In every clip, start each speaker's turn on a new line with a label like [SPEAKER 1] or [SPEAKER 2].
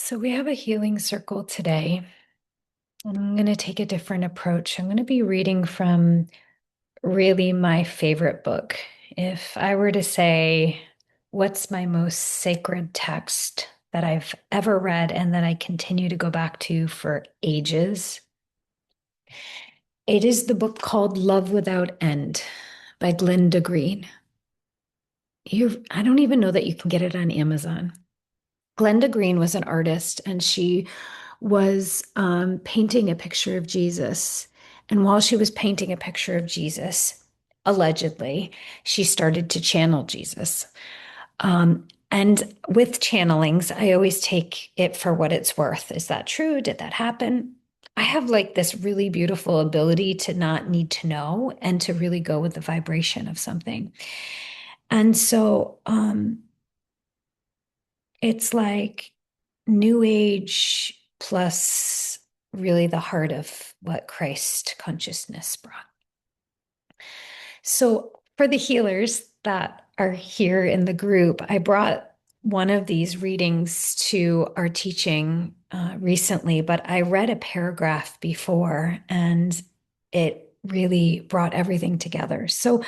[SPEAKER 1] So we have a healing circle today, and I'm going to take a different approach. I'm going to be reading from really my favorite book. If I were to say, what's my most sacred text that I've ever read and that I continue to go back to for ages, it is the book called Love Without End by Glinda Green. I don't even know that you can get it on Amazon. Glenda Green was an artist and she was painting a picture of Jesus. And while she was painting a picture of Jesus, allegedly, she started to channel Jesus. And with channelings, I always take it for what it's worth. Is that true? Did that happen? I have like this really beautiful ability to not need to know and to really go with the vibration of something. And so it's like New Age plus really the heart of what Christ consciousness brought. So, for the healers that are here in the group, I brought one of these readings to our teaching recently, but I read a paragraph before and it really brought everything together. So,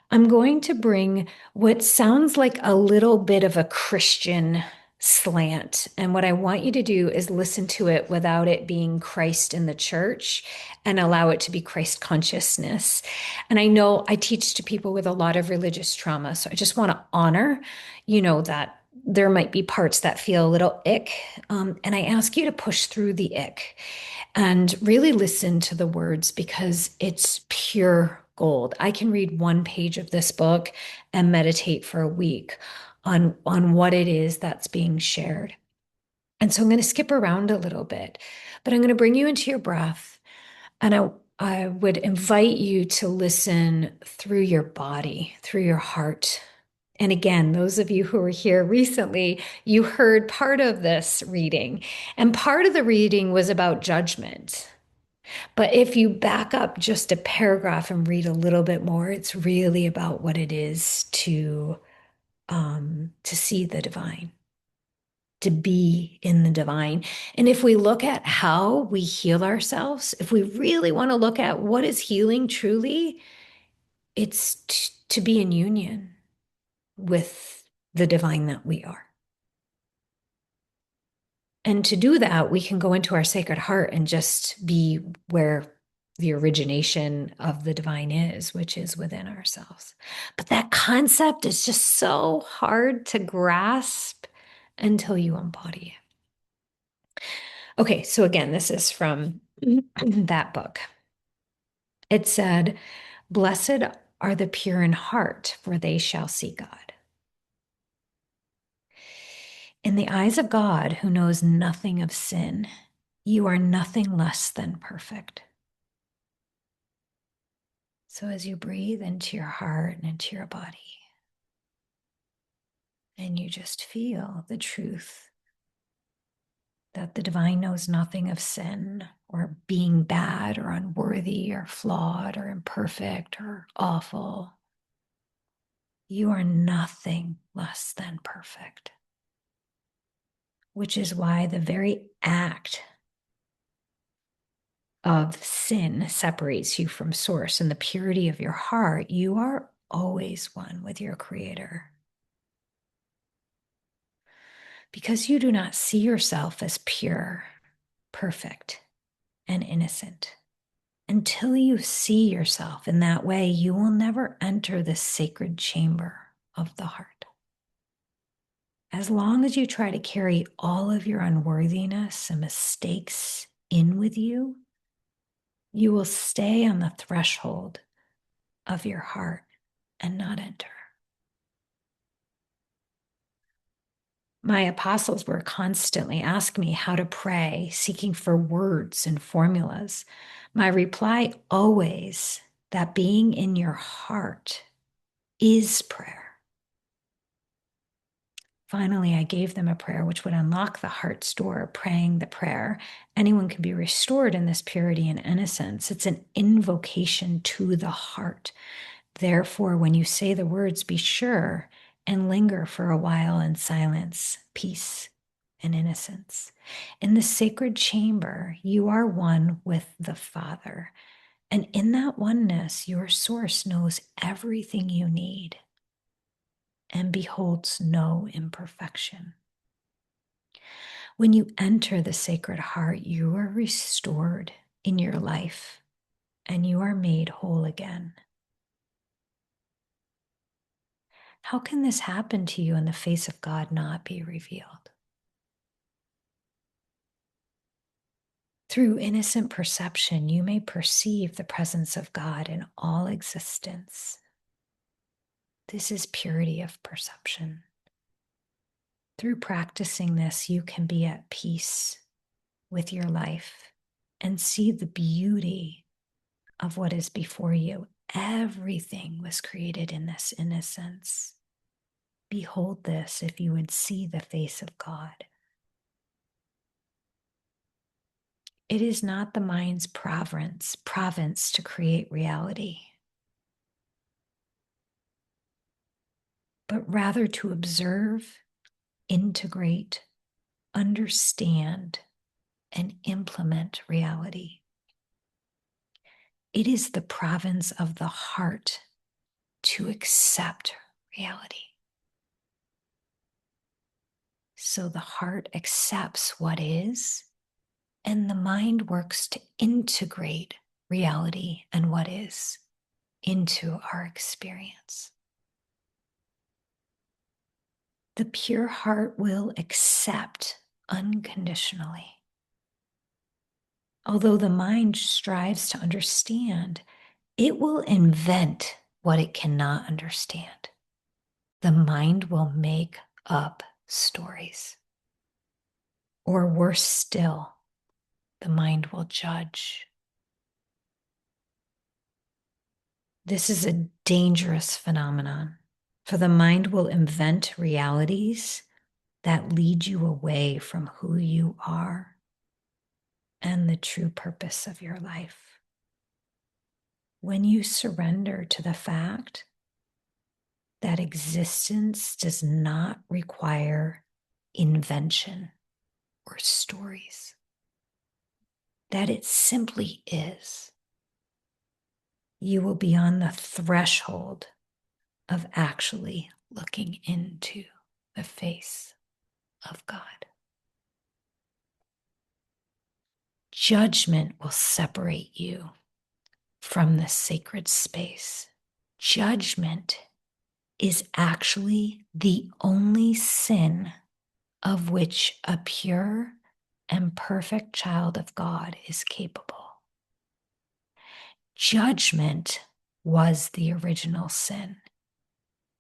[SPEAKER 1] I'm going to bring what sounds like a little bit of a Christian slant. And what I want you to do is listen to it without it being Christ in the church and allow it to be Christ consciousness. And I know I teach to people with a lot of religious trauma. So I just want to honor, that there might be parts that feel a little ick. And I ask you to push through the ick and really listen to the words because it's pure gold. I can read one page of this book and meditate for a week on what it is that's being shared. And so I'm going to skip around a little bit, but I'm going to bring you into your breath. And I would invite you to listen through your body, through your heart. And again, those of you who were here recently, you heard part of this reading. And part of the reading was about judgment. But if you back up just a paragraph and read a little bit more, it's really about what it is to see the divine, to be in the divine. And if we look at how we heal ourselves, if we really want to look at what is healing truly, it's to be in union with the divine that we are. And to do that, we can go into our sacred heart and just be where the origination of the divine is, which is within ourselves. But that concept is just so hard to grasp until you embody it. Okay, so again, this is from that book. It said, "Blessed are the pure in heart, for they shall see God. In the eyes of God, who knows nothing of sin, you are nothing less than perfect." So as you breathe into your heart and into your body, and you just feel the truth that the divine knows nothing of sin or being bad or unworthy or flawed or imperfect or awful. You are nothing less than perfect, which is why the very act of sin separates you from source. In the purity of your heart, you are always one with your creator. Because you do not see yourself as pure, perfect, and innocent. Until you see yourself in that way, you will never enter the sacred chamber of the heart. As long as you try to carry all of your unworthiness and mistakes in with you, you will stay on the threshold of your heart and not enter. My apostles were constantly asking me how to pray, seeking for words and formulas. My reply always that being in your heart is prayer. Finally, I gave them a prayer which would unlock the heart's door, praying the prayer. Anyone can be restored in this purity and innocence. It's an invocation to the heart. Therefore, when you say the words, be sure and linger for a while in silence, peace, and innocence. In the sacred chamber, you are one with the Father. And in that oneness, your source knows everything you need and beholds no imperfection. When you enter the Sacred Heart, you are restored in your life and you are made whole again. How can this happen to you and the face of God not be revealed? Through innocent perception, you may perceive the presence of God in all existence. This is purity of perception. Through practicing this, you can be at peace with your life and see the beauty of what is before you. Everything was created in this innocence. Behold this if you would see the face of God. It is not the mind's province to create reality, but rather to observe, integrate, understand, and implement reality. It is the province of the heart to accept reality. So the heart accepts what is, and the mind works to integrate reality and what is into our experience. The pure heart will accept unconditionally. Although the mind strives to understand, it will invent what it cannot understand. The mind will make up stories. Or worse still, the mind will judge. This is a dangerous phenomenon, for the mind will invent realities that lead you away from who you are and the true purpose of your life. When you surrender to the fact that existence does not require invention or stories, that it simply is, you will be on the threshold of actually looking into the face of God. Judgment will separate you from the sacred space. Judgment is actually the only sin of which a pure and perfect child of God is capable. Judgment was the original sin,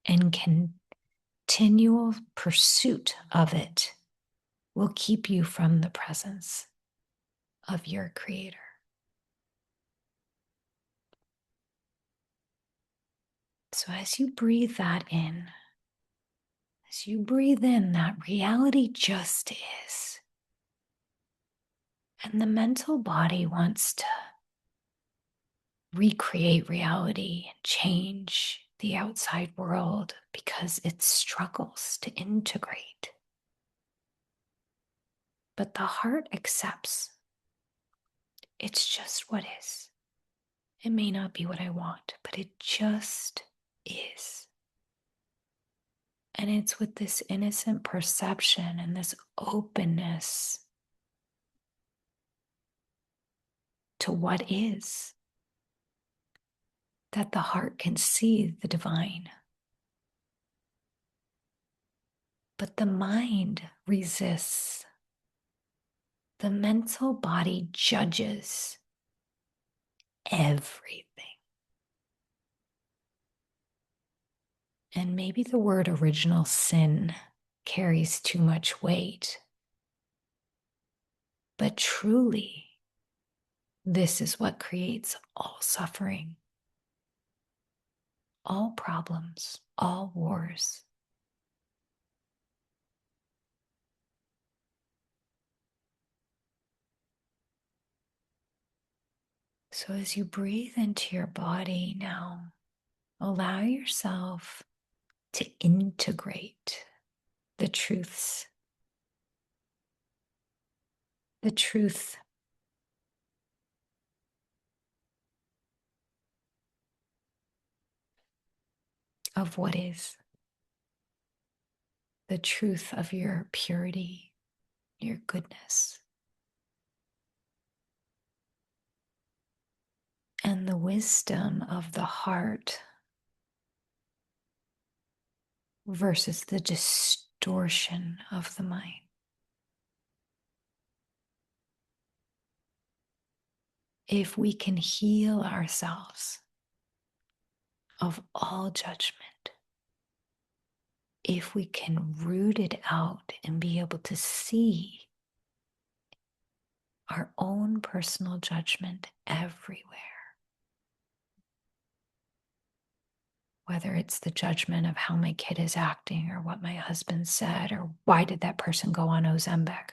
[SPEAKER 1] and continual pursuit of it will keep you from the presence of your Creator. So as you breathe that in, as you breathe in that reality just is, and the mental body wants to recreate reality and change the outside world because it struggles to integrate. But the heart accepts. It's just what is. It may not be what I want, but it just is. And it's with this innocent perception and this openness to what is that the heart can see the divine. But the mind resists. The mental body judges everything. And maybe the word original sin carries too much weight. But truly, this is what creates all suffering, all problems, all wars. So as you breathe into your body now, allow yourself to integrate the truths the truth of what is, the truth of your purity, your goodness, and the wisdom of the heart versus the distortion of the mind. If we can heal ourselves of all judgment, if we can root it out and be able to see our own personal judgment everywhere, whether it's the judgment of how my kid is acting or what my husband said or why did that person go on Ozempic,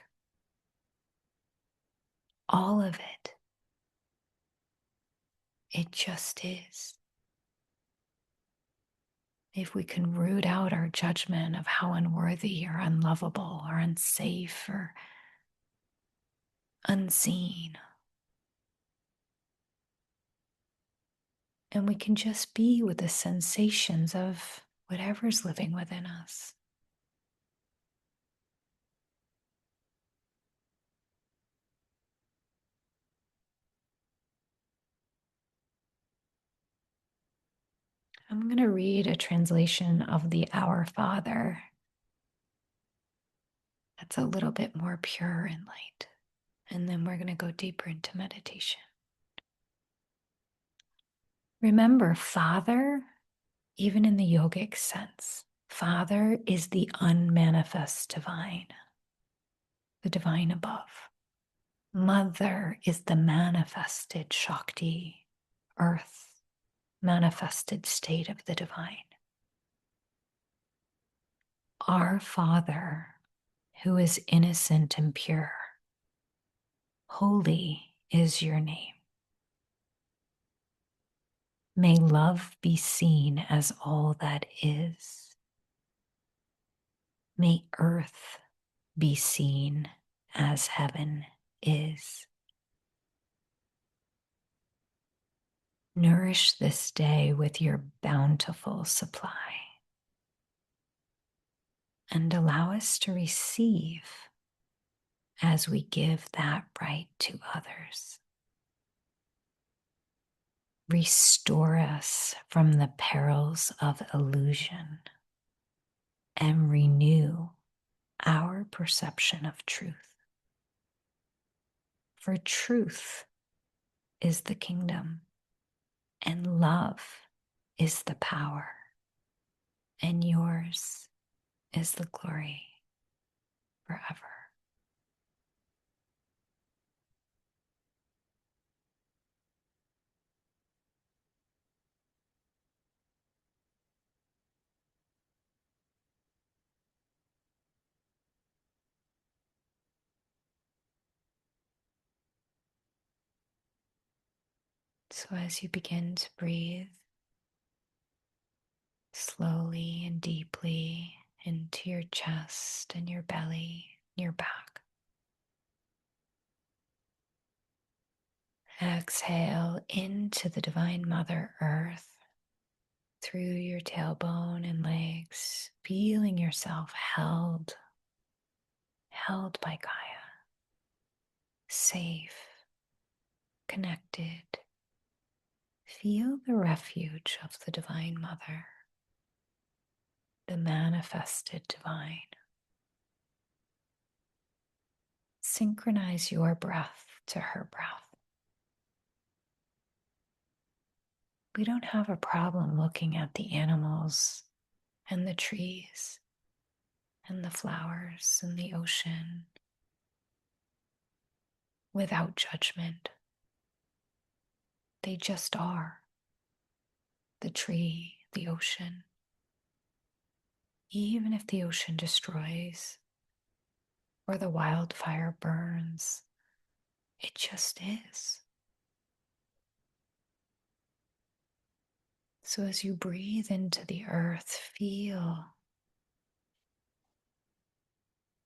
[SPEAKER 1] all of it, it just is. If we can root out our judgment of how unworthy or unlovable or unsafe or unseen, and we can just be with the sensations of whatever's living within us. I'm going to read a translation of the Our Father that's a little bit more pure and light. And then we're going to go deeper into meditation. Remember, Father, even in the yogic sense, Father is the unmanifest divine, the divine above. Mother is the manifested Shakti, earth, manifested state of the divine. Our Father, who is innocent and pure, holy is your name. May love be seen as all that is. May earth be seen as heaven is. Nourish this day with your bountiful supply and allow us to receive as we give that right to others. Restore us from the perils of illusion and renew our perception of truth. For truth is the kingdom, and love is the power, and yours is the glory forever. So as you begin to breathe slowly and deeply into your chest and your belly, your back, exhale into the Divine Mother Earth through your tailbone and legs, feeling yourself held by Gaia, safe, connected. Feel the refuge of the Divine Mother, the manifested divine. Synchronize your breath to her breath. We don't have a problem looking at the animals and the trees and the flowers and the ocean without judgment. They just are. The tree, the ocean. Even if the ocean destroys or the wildfire burns, it just is. So as you breathe into the earth, feel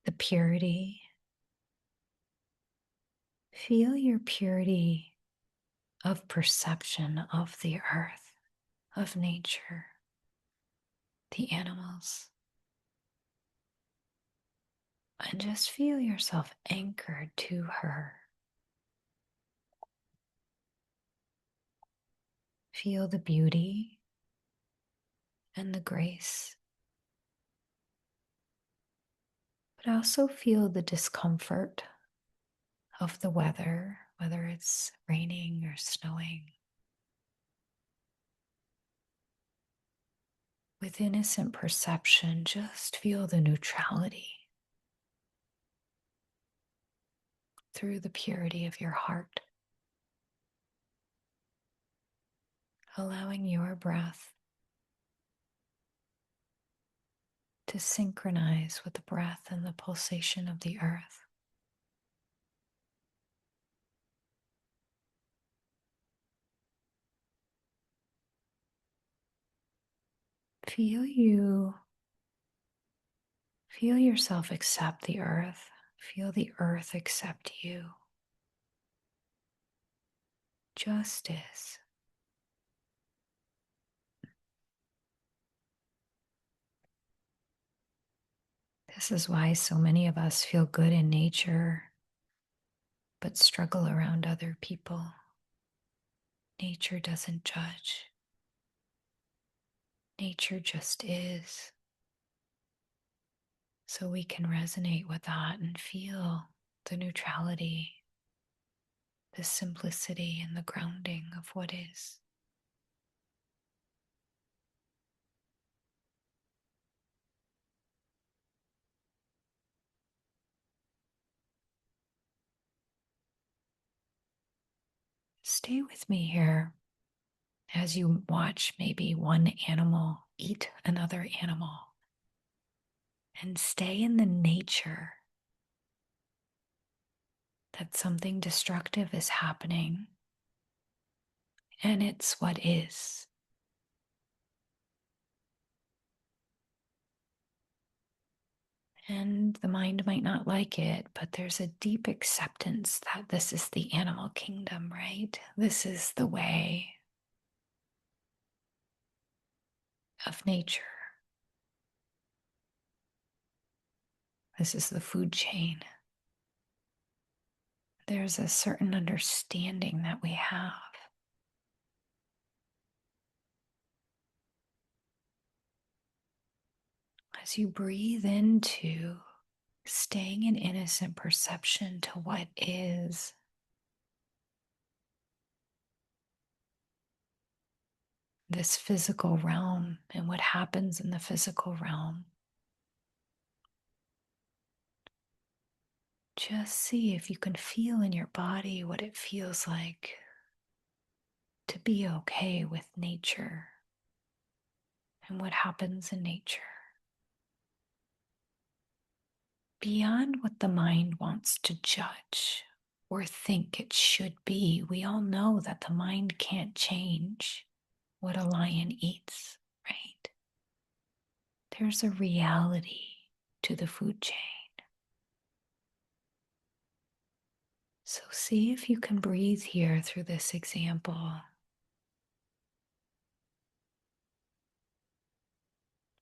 [SPEAKER 1] the purity Feel your purity of perception of the earth, of nature, the animals. And just feel yourself anchored to her. Feel the beauty and the grace, but also feel the discomfort of the weather, whether it's raining or snowing. With innocent perception, just feel the neutrality through the purity of your heart, allowing your breath to synchronize with the breath and the pulsation of the earth. Feel yourself accept the earth. Feel the earth accept you. Just is. This is why so many of us feel good in nature, but struggle around other people. Nature doesn't judge. Nature just is. So we can resonate with that and feel the neutrality, the simplicity, and the grounding of what is. Stay with me here as you watch maybe one animal eat another animal, and stay in the nature that something destructive is happening, and it's what is. And the mind might not like it, but there's a deep acceptance that this is the animal kingdom, right? This is the way of nature. This is the food chain. There's a certain understanding that we have. As you breathe into staying in innocent perception to what is, this physical realm and what happens in the physical realm, just see if you can feel in your body what it feels like to be okay with nature and what happens in nature. Beyond what the mind wants to judge or think it should be, we all know that the mind can't change what a lion eats, right? There's a reality to the food chain. So see if you can breathe here through this example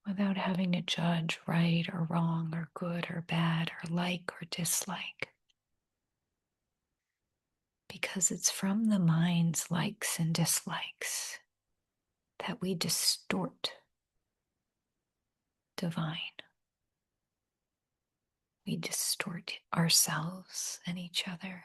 [SPEAKER 1] without having to judge right or wrong or good or bad or like or dislike. Because it's from the mind's likes and dislikes that we distort divine. We distort ourselves and each other.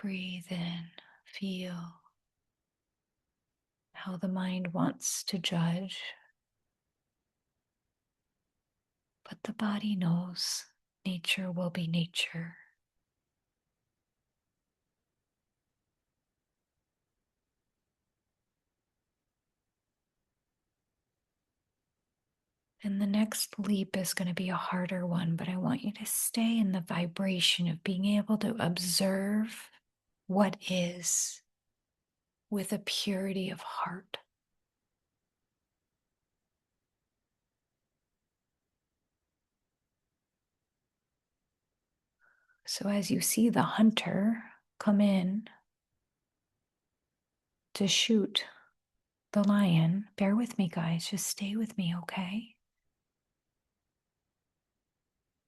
[SPEAKER 1] Breathe in, feel how the mind wants to judge, but the body knows nature will be nature. And the next leap is going to be a harder one, but I want you to stay in the vibration of being able to observe what is with a purity of heart. So as you see the hunter come in to shoot the lion, bear with me, guys, just stay with me, okay?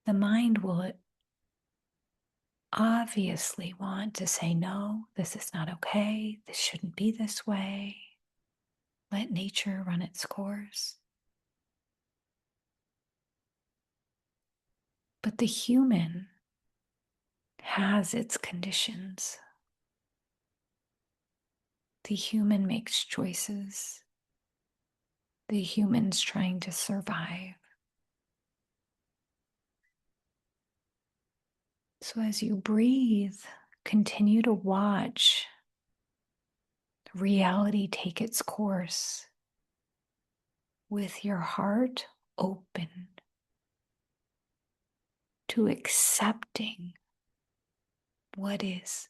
[SPEAKER 1] The mind will obviously want to say, no, this is not okay. This shouldn't be this way. Let nature run its course. But the human has its conditions. The human makes choices. The human's trying to survive. So as you breathe, continue to watch reality take its course with your heart open to accepting what is.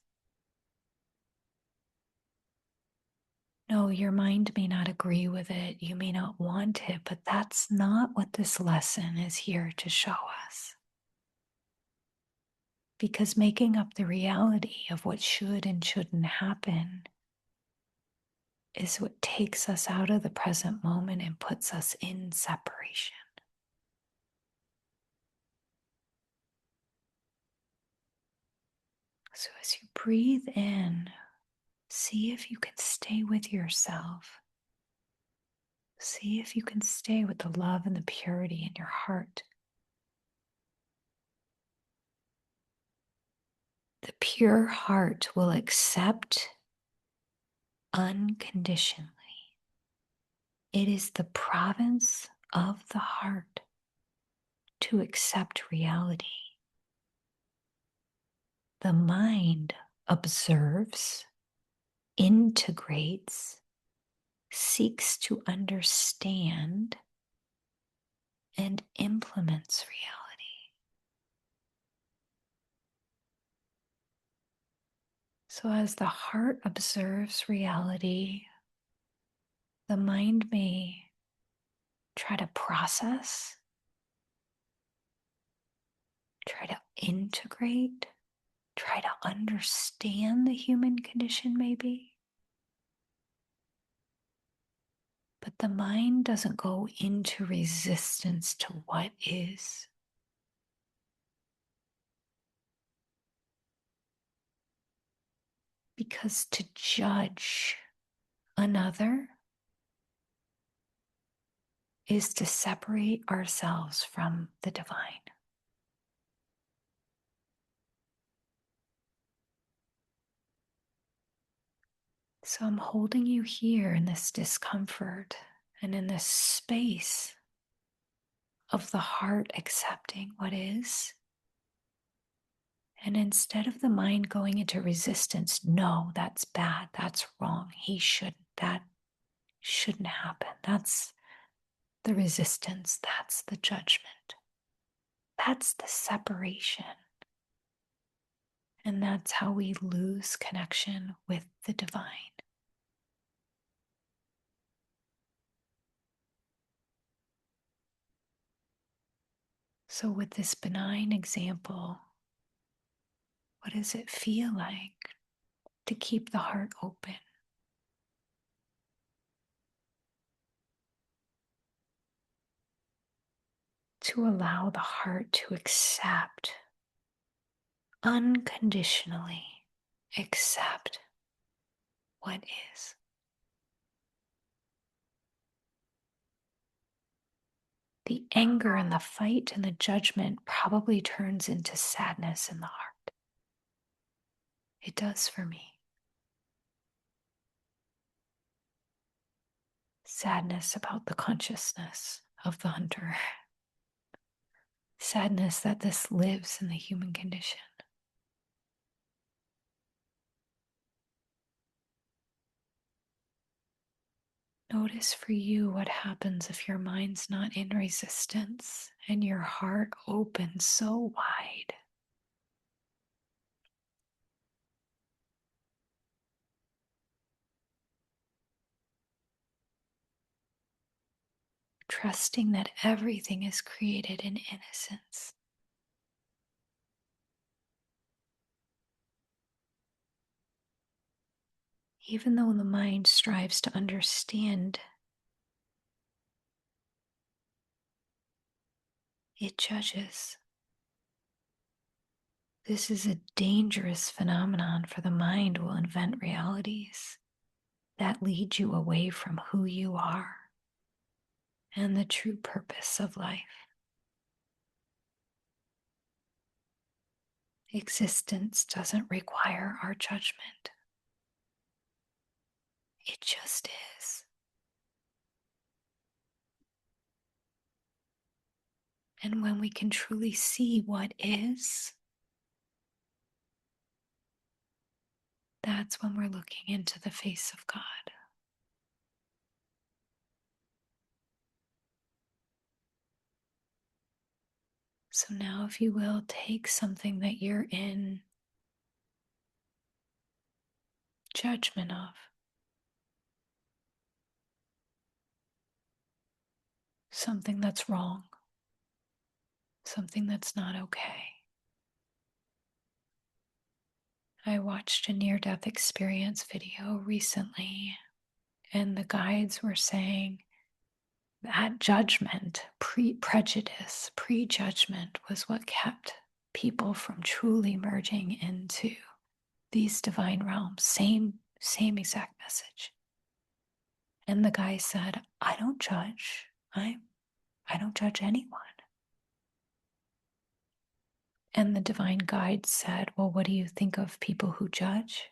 [SPEAKER 1] No, your mind may not agree with it. You may not want it, but that's not what this lesson is here to show us. Because making up the reality of what should and shouldn't happen is what takes us out of the present moment and puts us in separation. So as you breathe in, see if you can stay with yourself. See if you can stay with the love and the purity in your heart. The pure heart will accept unconditionally. It is the province of the heart to accept reality. The mind observes, integrates, seeks to understand, and implements reality. So as the heart observes reality, the mind may try to process, try to integrate, try to understand the human condition maybe. But the mind doesn't go into resistance to what is. Because to judge another is to separate ourselves from the divine. So I'm holding you here in this discomfort and in this space of the heart accepting what is. And instead of the mind going into resistance, no, that's bad, that's wrong, that shouldn't happen. That's the resistance, that's the judgment, that's the separation. And that's how we lose connection with the divine. So with this benign example, what does it feel like to keep the heart open? To allow the heart to accept, unconditionally accept what is. The anger and the fight and the judgment probably turns into sadness in the heart. It does for me. Sadness about the consciousness of the hunter. Sadness that this lives in the human condition. Notice for you what happens if your mind's not in resistance and your heart opens so wide. Trusting that everything is created in innocence. Even though the mind strives to understand, it judges. This is a dangerous phenomenon, for the mind will invent realities that lead you away from who you are and the true purpose of life. Existence doesn't require our judgment. It just is. And when we can truly see what is, that's when we're looking into the face of God. So now, if you will, take something that you're in judgment of, something that's wrong, something that's not okay. I watched a near-death experience video recently, and the guides were saying that judgment, prejudice, prejudgment was what kept people from truly merging into these divine realms. Same exact message. And the guy said, I don't judge. I don't judge anyone. And the divine guide said, well, what do you think of people who judge?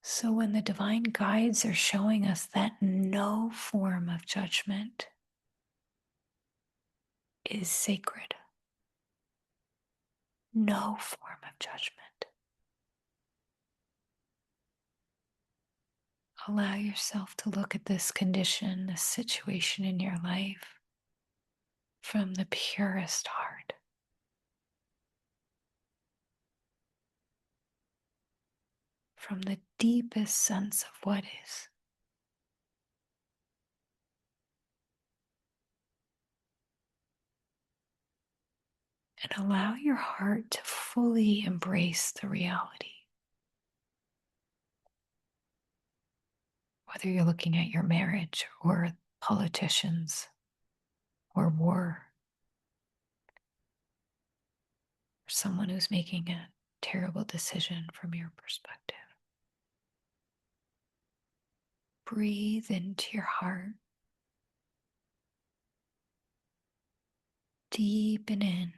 [SPEAKER 1] So when the divine guides are showing us that no form of judgment is sacred, no form of judgment, allow yourself to look at this condition, this situation in your life from the purest heart. From the deepest sense of what is. And allow your heart to fully embrace the reality. Whether you're looking at your marriage or politicians or war, or someone who's making a terrible decision from your perspective. Breathe into your heart. Deepen in.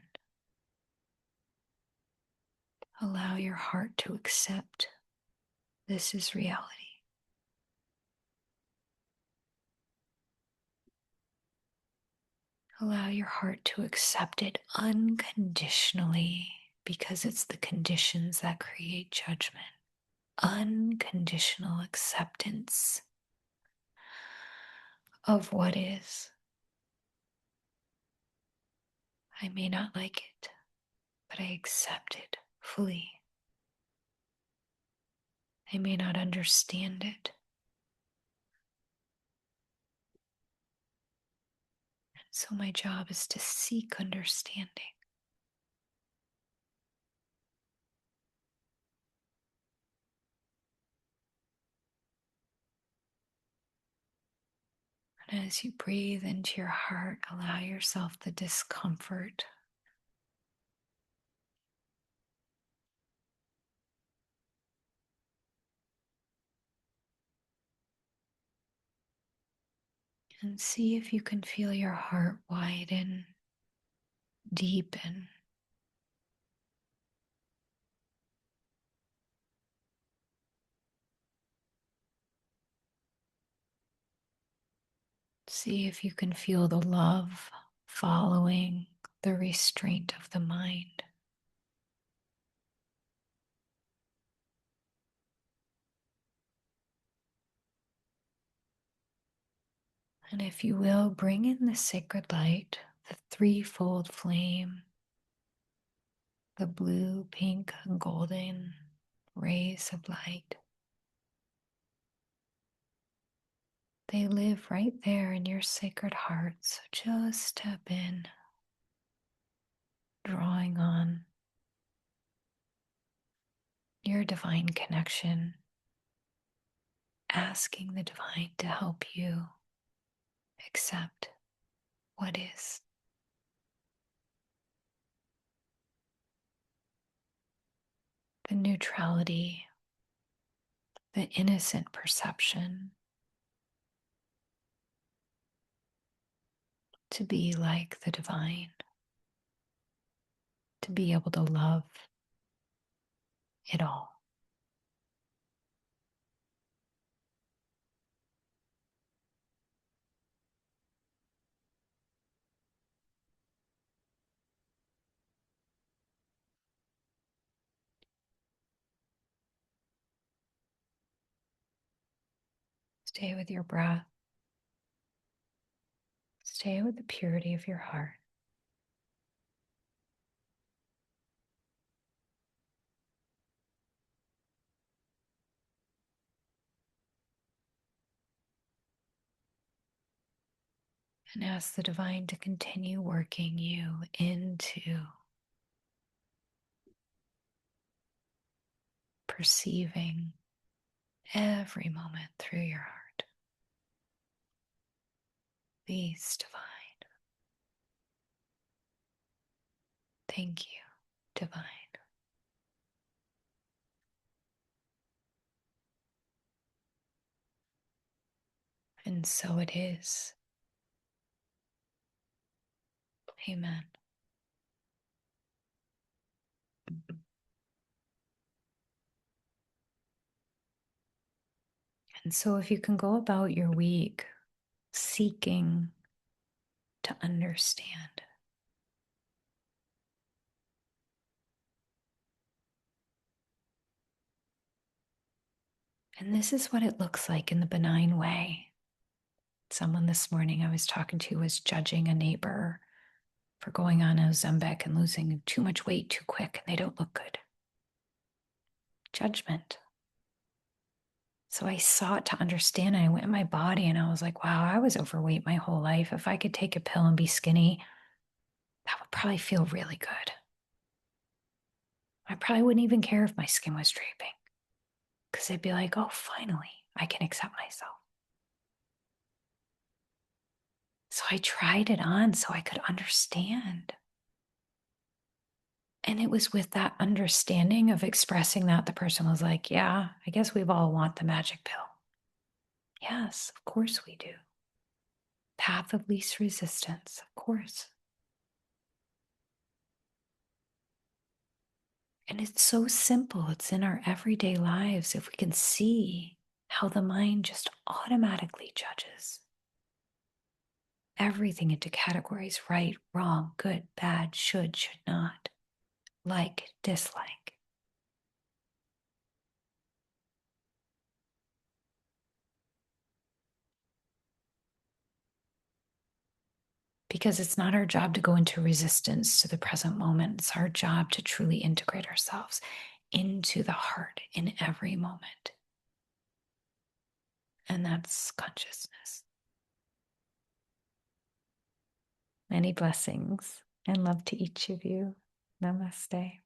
[SPEAKER 1] Allow your heart to accept this is reality. Allow your heart to accept it unconditionally, because it's the conditions that create judgment. Unconditional acceptance of what is. I may not like it, but I accept it fully. I may not understand it. And so my job is to seek understanding. And as you breathe into your heart, allow yourself the discomfort. And see if you can feel your heart widen, deepen. See if you can feel the love following the restraint of the mind. And if you will, bring in the sacred light, the threefold flame, the blue, pink, and golden rays of light. They live right there in your sacred heart. So just step in, drawing on your divine connection, asking the divine to help you accept what is. The neutrality, the innocent perception to be like the divine, to be able to love it all. Stay with your breath. Stay with the purity of your heart. And ask the divine to continue working you into perceiving every moment through your heart. Please, divine. Thank you, divine. And so it is. Amen. And so if you can go about your week seeking to understand, and this is what it looks like in the benign way. Someone this morning I was talking to was judging a neighbor for going on Ozempic and losing too much weight too quick, and they don't look good. Judgment. So I sought to understand. I went in my body and I was like, wow, I was overweight my whole life. If I could take a pill and be skinny, that would probably feel really good. I probably wouldn't even care if my skin was draping because I'd be like, oh, finally, I can accept myself. So I tried it on so I could understand. And it was with that understanding of expressing that the person was like, yeah, I guess we've all want the magic pill. Yes, of course we do. Path of least resistance, of course. And it's so simple. It's in our everyday lives. If we can see how the mind just automatically judges everything into categories: right, wrong, good, bad, should not, like, dislike. Because it's not our job to go into resistance to the present moment. It's our job to truly integrate ourselves into the heart in every moment. And that's consciousness. Many blessings and love to each of you. Namaste.